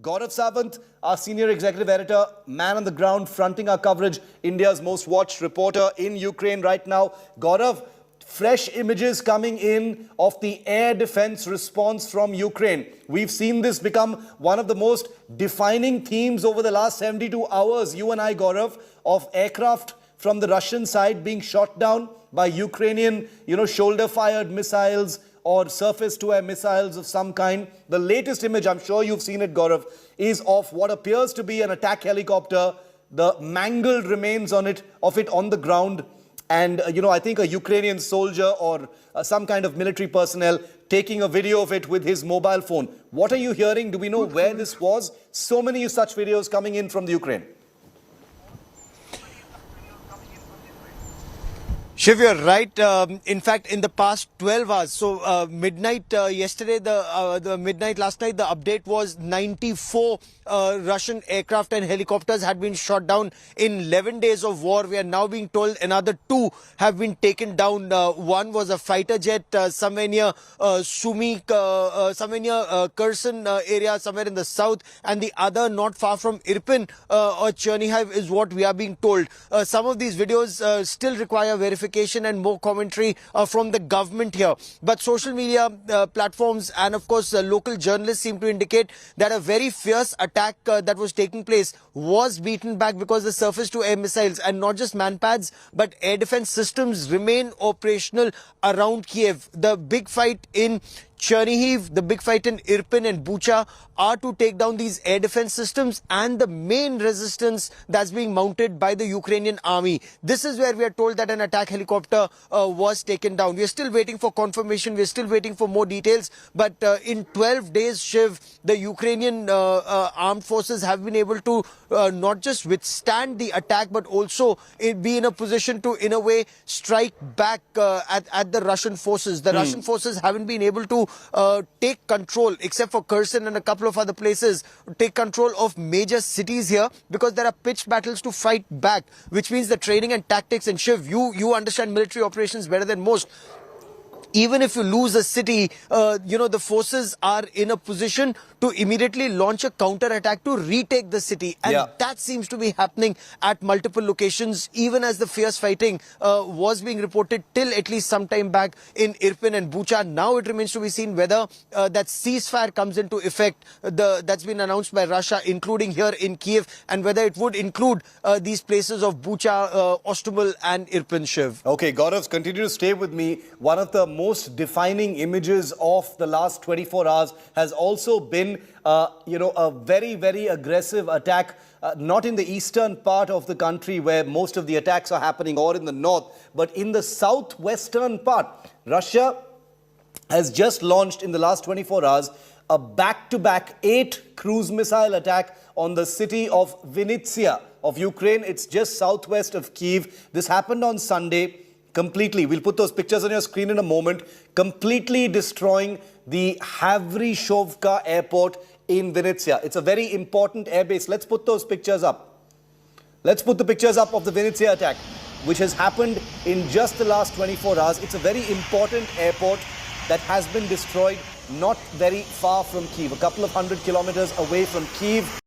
Gaurav Sawant, our senior executive editor, man on the ground, fronting our coverage, India's most watched reporter in Ukraine right now. Gaurav, fresh images coming in of the air defense response from Ukraine. We've seen this become one of the most defining themes over the last 72 hours, you and I, Gaurav, of aircraft from the Russian side being shot down by Ukrainian, shoulder-fired missiles or surface-to-air missiles of some kind. The latest image, I'm sure you've seen it, Gaurav, is of what appears to be an attack helicopter, the mangled remains of it on the ground. And, I think a Ukrainian soldier or some kind of military personnel taking a video of it with his mobile phone. What are you hearing? Do we know where this was? So many such videos coming in from the Ukraine. Shiv, you're right. In fact, in the past 12 hours, so midnight yesterday, the midnight last night, the update was 94 Russian aircraft and helicopters had been shot down in 11 days of war. We are now being told another 2 have been taken down. One was a fighter jet somewhere near somewhere near Kherson area, somewhere in the south, and the other not far from Irpin or Chernihiv is what we are being told. Some of these videos still require verification and more commentary from the government here. But social media platforms and of course local journalists seem to indicate that a very fierce attack that was taking place was beaten back because the surface-to-air missiles and not just manpads but air defense systems remain operational around Kiev. The big fight in Chernihiv, the big fight in Irpin and Bucha are to take down these air defense systems and the main resistance that's being mounted by the Ukrainian army. This is where we are told that an attack helicopter was taken down. We are still waiting for confirmation. We are still waiting for more details. But in 12 days, Shiv, the Ukrainian armed forces have been able to not just withstand the attack, but also be in a position to, in a way, strike back at the Russian forces. The Russian forces haven't been able to take control, except for Kherson and a couple of other places, take control of major cities here because there are pitched battles to fight back, which means the training and tactics. And Shiv, you understand military operations better than most. Even if you lose a city, the forces are in a position to immediately launch a counter-attack to retake the city. And that seems to be happening at multiple locations, even as the fierce fighting was being reported till at least some time back in Irpin and Bucha. Now it remains to be seen whether that ceasefire comes into effect that's been announced by Russia, including here in Kiev, and whether it would include these places of Bucha, Ostomel and Irpin, Shiv. Okay, Gaurav, continue to stay with me. One of the most defining images of the last 24 hours has also been, a very, very aggressive attack, not in the eastern part of the country where most of the attacks are happening or in the north, but in the southwestern part. Russia has just launched in the last 24 hours a back-to-back 8 cruise missile attack on the city of Vinnytsia of Ukraine. It's just southwest of Kyiv. This happened on Sunday. Completely, we'll put those pictures on your screen in a moment, completely destroying the Havrishovka airport in Vinnytsia. It's a very important airbase. Let's put those pictures up. Let's put the pictures up of the Vinnytsia attack, which has happened in just the last 24 hours. It's a very important airport that has been destroyed not very far from Kyiv, a couple of 100 kilometers away from Kyiv.